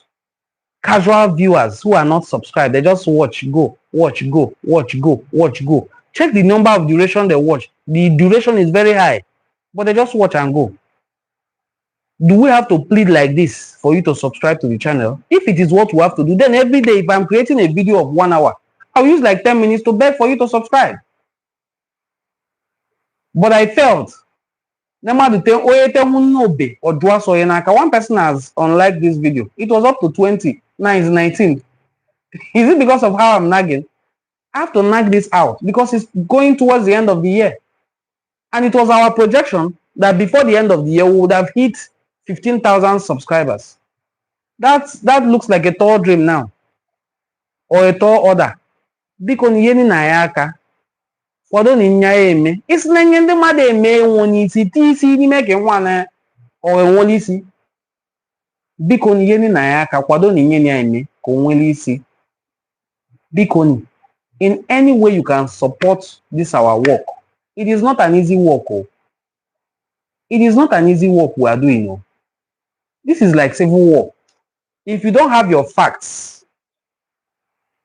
casual viewers who are not subscribed. They just watch, go, watch, go, watch, go, watch, go. Check the number of duration they watch. The duration is very high, but they just watch and go. Do we have to plead like this for you to subscribe to the channel? If it is what we have to do, then every day, if I'm creating a video of 1 hour, I'll use like 10 minutes to beg for you to subscribe. But I felt, one person has unliked this video. It was up to 20. Now it's 19. Is it because of how I'm nagging? I have to nag this out because it's going towards the end of the year. And it was our projection that before the end of the year, we would have hit 15,000 subscribers. That looks like a tall dream now. Or a tall order. Biko ni yeni na ya aka. Kwado ni nya eme. Isi na nye ndị mmadụ eme enwoni isi ti isi n'ime ke nwa na o enwoni isi. Biko ni yeni na ya aka. Kwado ni nye ya eme ko onweli isi. Biko ni. In any way you can support this our work. It is not an easy work. Oh. It is not an easy work we are doing. Oh. This is like civil war. If you don't have your facts,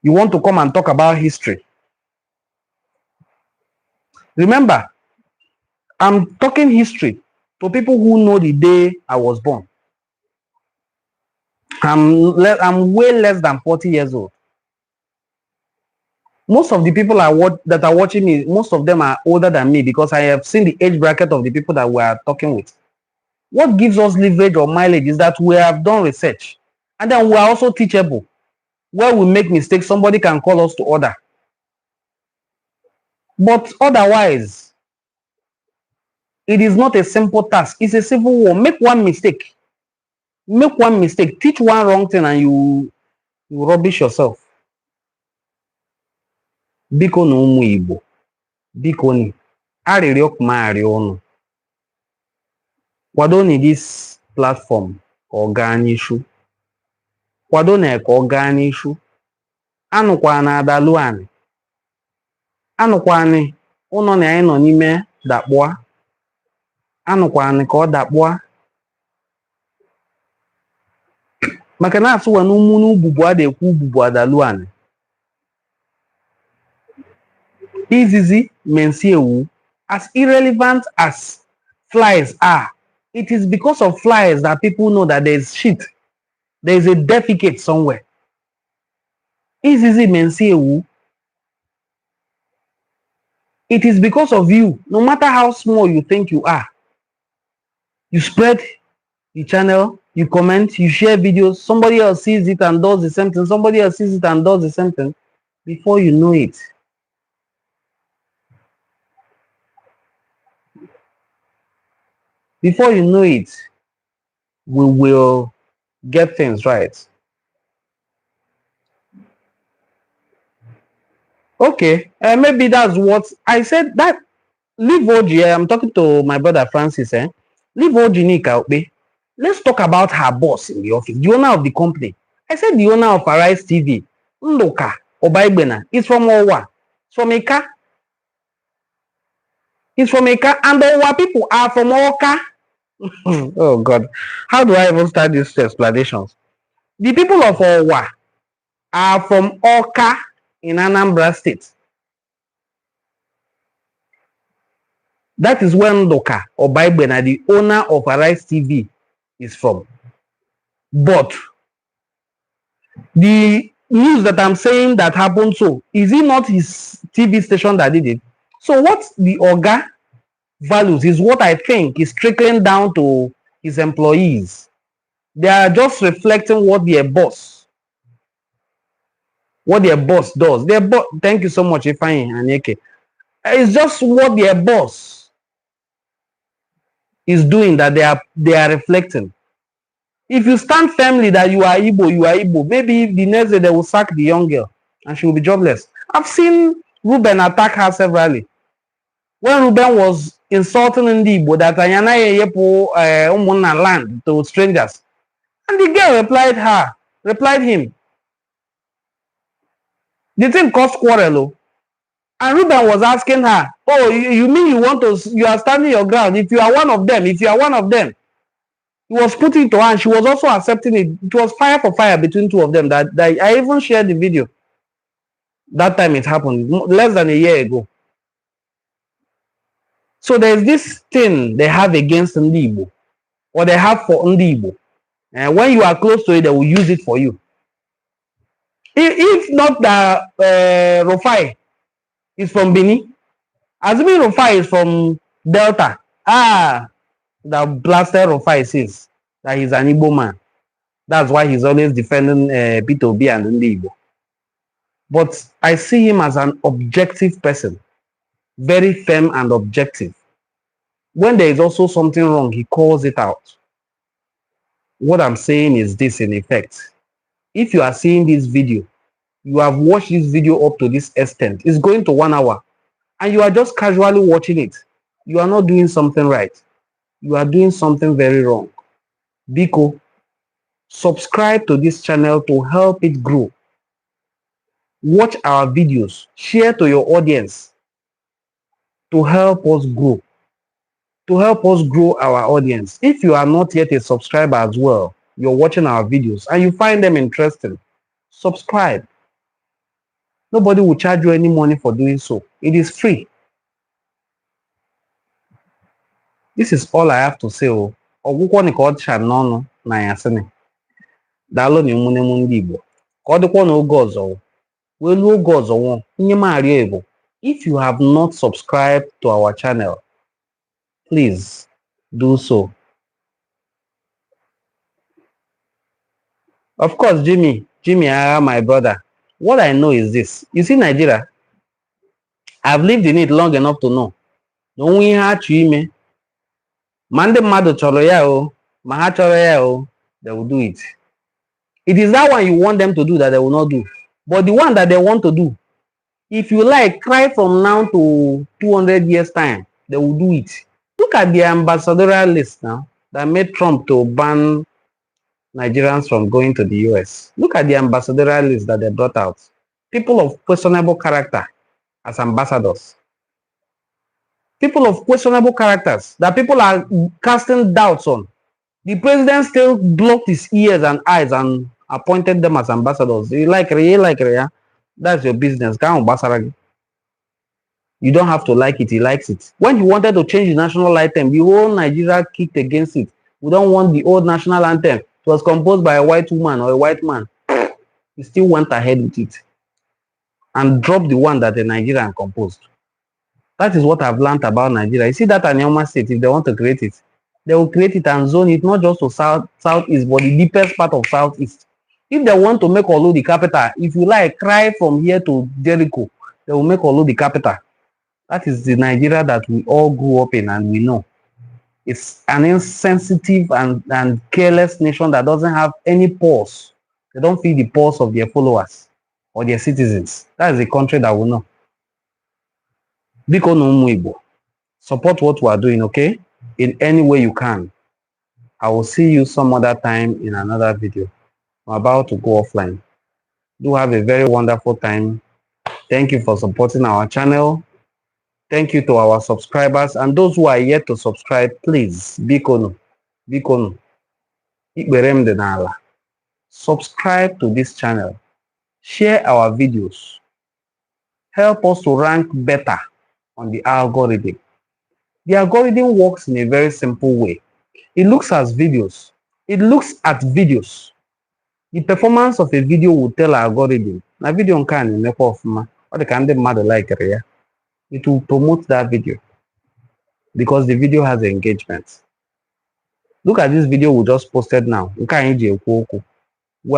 you want to come and talk about history. Remember, I'm talking history to people who know the day I was born. I'm way less than 40 years old. Most of the people that are watching me, most of them are older than me because I have seen the age bracket of the people that we are talking with. What gives us leverage or mileage is that we have done research. And then we are also teachable. Where we make mistakes, somebody can call us to order. But otherwise, it is not a simple task. It's a civil war. Make one mistake. Make one mistake. Teach one wrong thing and you rubbish yourself. Biko no umu Igbo. Biko ni. Aririok ma arionu. Kwado ni this platform organishu. Kwado na organishu. Anukwa na adaluani. Anụkwani ụnọ na anyị nọ n'ime dakpụa. Anụkwani ka ọ dakpụa. Maka na asụwa n'umu n'ububu adekwu ububu adaluani. Izizi mensi ewu. As irrelevant as flies are, it is because of flies that people know that there is shit. There is a defecate somewhere. Izizi mensi ewu. It is because of you, no matter how small you think you are. You spread the channel, you comment, you share videos, somebody else sees it and does the same thing, somebody else sees it and does the same thing. Before you know it, we will get things right. Okay, maybe that's what I said. That leave OG. I'm talking to my brother Francis. Leave OG Nika. Let's talk about her boss in the office, the owner of the company. I said the owner of Arise TV, Ndoka Obaibena, is from Owa. It's from Eka. He's from Eka, and the Owa people are from Oka. Oh God, how do I even start these explanations? The people of Owa are from Oka in Anambra State. That is where Ndoka Obaibena, the owner of Arise TV, is from. But the news that I'm saying that happened, so is it not his TV station that did it? So what the Oga values is what I think is trickling down to his employees. They are just reflecting what their boss does. Thank you so much, Ifeanyi and Eke. It's just what their boss is doing that they are reflecting. If you stand firmly that you are Igbo, maybe the next day they will sack the young girl and she will be jobless. I've seen Ruben attack her severally. When Ruben was insulting in the Igbo that Anyana Yepo land to strangers, and the girl replied him. The thing caused quarrel. And Ruben was asking her, oh, you mean you are standing your ground if you are one of them, He was putting it to her and she was also accepting it. It was fire for fire between two of them. That I even shared the video. That time it happened, less than a year ago. So there's this thing they have against Igbo, or they have for Igbo. And when you are close to it, they will use it for you. If not that Rufai is from Benin, assuming Rufai is from Delta, the blasted Rufai says that he's an Igbo man. That's why he's always defending P2B and Igbo. But I see him as an objective person, very firm and objective. When there is also something wrong, he calls it out. What I'm saying is this in effect. If you are seeing this video, you have watched this video up to this extent, it's going to 1 hour, and you are just casually watching it, you are not doing something right. You are doing something very wrong. Biko, subscribe to this channel to help it grow. Watch our videos, share to your audience to help us grow. To help us grow our audience. If you are not yet a subscriber as well, you're watching our videos and you find them interesting, subscribe. Nobody will charge you any money for doing so. It is free. This is all I have to say. Ọgwụkwọ ni ka ọ cha n'ọnụ na ya sịnị. Daalụ na ụmụnne ndị Igbo. Ka ọ dịkwa n'oge ọzọ. Welu oge ọzọ nwụ. Nye m arịọ Igbo. If you have not subscribed to our channel, please do so. Of course, Jimmy, my brother. What I know is this. You see Nigeria, I've lived in it long enough to know. No we ha chu ime. Mande mmadụ chọrọ ya o, ma ha chọrọ ya o, they will do it. It is that one you want them to do that they will not do. But the one that they want to do, if you like, cry from now to 200 years time, they will do it. Look at the ambassadorial list now that made Trump to ban Nigerians from going to the US. Look at the ambassadorial list that they brought out. People of questionable character as ambassadors. People of questionable characters that people are casting doubts on. The president still blocked his ears and eyes and appointed them as ambassadors. You like Rhea, that's your business. You don't have to like it, he likes it. When he wanted to change the national anthem, the whole Nigeria kicked against it. We don't want the old national anthem. It was composed by a white woman or a white man. He still went ahead with it and dropped the one that the Nigerian composed. That is what I've learned about Nigeria. You see that Enuani state, if they want to create it, they will create it and zone it not just to southeast, but the deepest part of southeast. If they want to make Olu the capital, if you like, cry from here to Jericho, they will make Olu the capital. That is the Nigeria that we all grew up in and we know. It's an insensitive and careless nation that doesn't have any pulse. They don't feel the pulse of their followers or their citizens. That is the country that we know. Biko no Igbo. Support what we are doing, okay? In any way you can. I will see you some other time in another video. I'm about to go offline. Do have a very wonderful time. Thank you for supporting our channel. Thank you to our subscribers and those who are yet to subscribe, please, biko no, ikberem dị n'ala. Subscribe to this channel. Share our videos. Help us to rank better on the algorithm. The algorithm works in a very simple way. It looks at videos. The performance of a video will tell algorithm. Na video nke a na-emekwa ọfụma. Ọ dị ka ndị mmadụ like ya. It will promote that video because the video has engagement. Look at this video we just posted now. We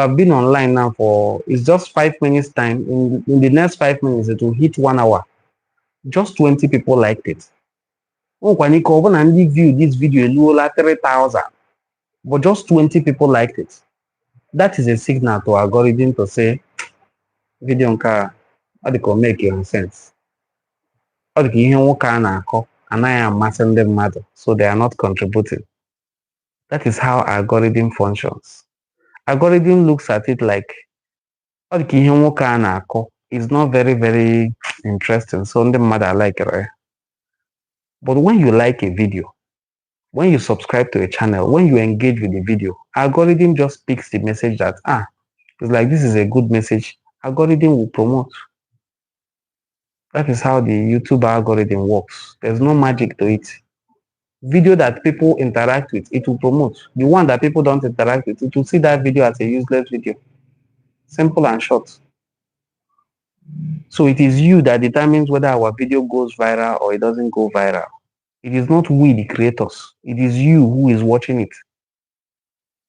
have been online now for, it's just 5 minutes time. In the next 5 minutes, it will hit 1 hour. Just 20 people liked it. View this video 3,000, but just 20 people liked it. That is a signal to algorithm to say, video make your sense. So they are not contributing. That is how algorithm functions. Algorithm looks at it like it's not very, very interesting. So the mother like it. But when you like a video, When you subscribe to a channel, when you engage with the video, algorithm just picks the message that, it's like this is a good message. Algorithm will promote. That is how the YouTube algorithm works. There's no magic to it. Video that people interact with, it will promote. The one that people don't interact with, it will see that video as a useless video. Simple and short. So it is you that determines whether our video goes viral or it doesn't go viral. It is not we, the creators. It is you who is watching it.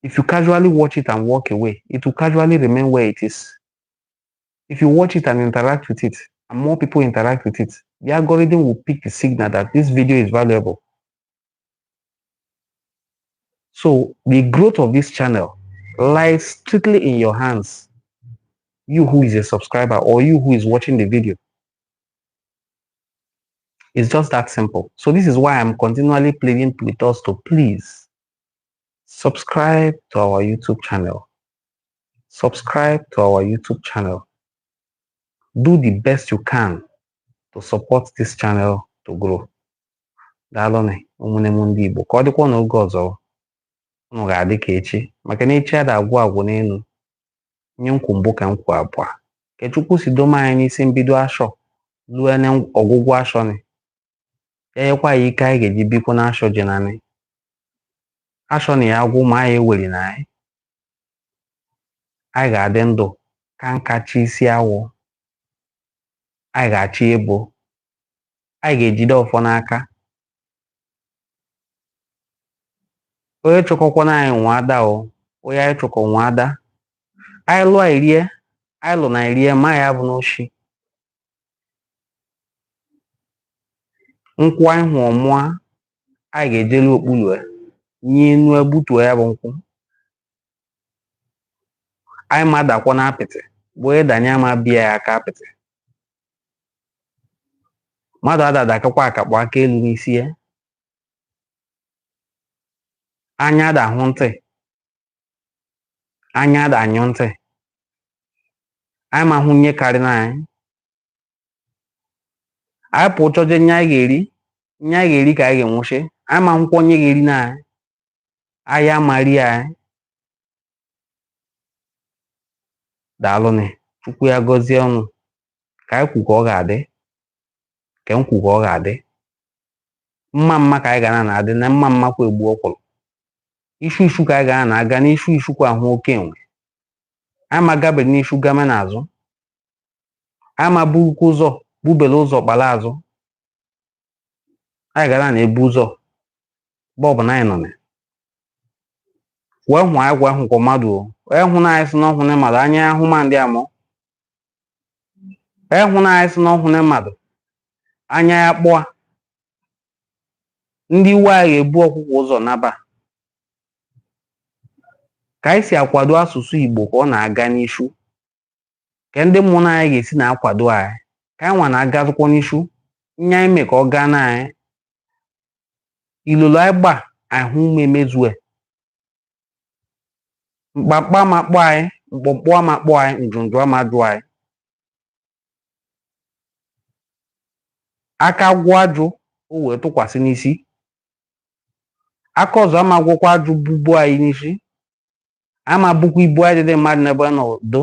If you casually watch it and walk away, it will casually remain where it is. If you watch it and interact with it, and more people interact with it, the algorithm will pick the signal that this video is valuable. So the growth of this channel lies strictly in your hands. You who is a subscriber or you who is watching the video. It's just that simple. So this is why I'm continually pleading with us to please subscribe to our YouTube channel. Subscribe to our YouTube channel. Do the best you can to support this channel to grow. Daalụnụ ụmụnne m ndị Igbo, ka ọ dịkwa n'oge ọzọ unu ga-adị ka echi maka na echi ada agwụ agwụ n'elu nye nkwu mbụ ka nkwu abụọ ka Chukwu si doma anyị n'isi mbido ashọ luo na ọgwụgwụ ashọ ni ya nyekwa ya ike anyị ga-eji bikwu na ashọ ji naanị ashọ na ya agwụ ma anyị eweri na anyị ga-adị ndụ ka nkachi isi awọ anyị ga-achị ebo anyị ga-ejide ọfọ n'aka onye chọkọkwana anyị nwa ada o onye anyị chọkọ nwa ada anyị lụọ erie anyị lụ na erie ma ya bụ n'oshi nkwụ anyị hụ ọmụa anyị ga-ejelu okpulu nye enu egbutuo ya bụ nkwụ anyị ma dakwa na apịtị bụ onye danye ama bịa ya aka apịtị mmadụ adadakakwa akakpọ aka elu n'isi ya anya ada ahụ ntị anya ada anyụ ntị anyị ma hụ nye karị na anyị pụ chọje nye anyị ga-eri ka anyị ga-enwụchi anyị ma hụkwa onye ga-eri na anyị amari anyị daalụnị Chukwu ya gọzie ọnụ ka anyị kwu ka ọ ga-adị ka m kwu ka ọ ga-adị mma ka anyị ga na-adị na mma kwa egbu ọkwụrụ ishu ka anyị ga na-aga n'ishu kwa ahụ oke enwe anyị ma gabere n'ishu game n'azụ anyị ma burukwa ụzọ bubele ụzọ kpara azụ anyị gara na-ebu ụzọ bọbụ na anyị nọ na wee hụ anyị gwa hụkwa mmadụ wee hụ na anyị si n'ọhụ na mmadụ anya ahụ ma ndị amụ wee hụ na anyị si n'ọhụ na mmadụ anya ya kpụa ndị iwe anyị ga-ebu ọkwụkwọ ụzọ naba ka anyị si akwado asụsụ Igbo ka ọ na-aga n'ishu ka ndị mmụọ na anyị ga-esi na-akwado anyị ka anyị nwa na-agazụkwa n'ishu nye anyị mee ka ọ gaa na anyị ilolo anyị gba ahụ ume mezue mkpamkpa amakpọ anyị mkpọmkpọ amakpọ anyị njụnjụ amadụ anyị aka gwụ ajụ o wee tụkwasị n'isi aka ọzọ amagwụkwa ajụ bubu anyị n'isi ama bukwa ibu anyị dị mmadụ n'ebe n'udo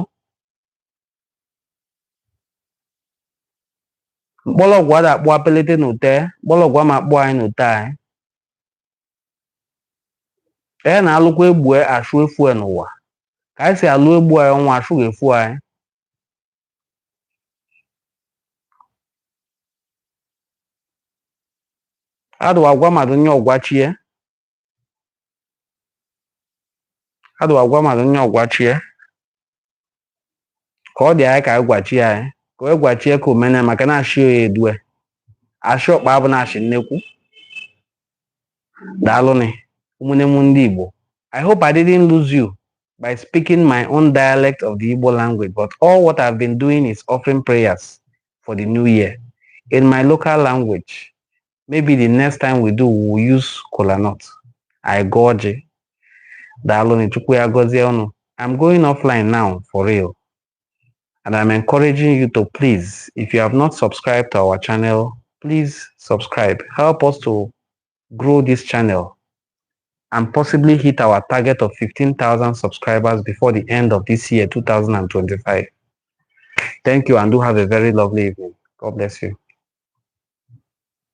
mkpọrọgwụ ada akpụ apelete n'ute mkpọrọgwụ ama akpụ anyị n'ute anyị na-alụkwa egbu ashụ efu n'ụwa ka anyị si alụ egbu anyị ọnwa ashụ ga-efu anyị adụwa gwa mmadụ nye ọgwachie ka ọ dị anyị ka anyị gwachie anyị ka onye gwachie ka omene maka na ashị oya edue ashị ọkpa abụ na ashị nnekwu daalụnị ụmụnne m ndị Igbo I hope I didn't lose you by speaking my own dialect of the Igbo language, but all what I've been doing is offering prayers for the new year in my local language. Maybe the next time we do, we'll use kola nut. I gorge. Daalụnị Chukwu ya gọzie ọnụ. I'm going offline now for real. And I'm encouraging you to please, if you have not subscribed to our channel, please subscribe. Help us to grow this channel and possibly hit our target of 15,000 subscribers before the end of this year, 2025. Thank you, and do have a very lovely evening. God bless you.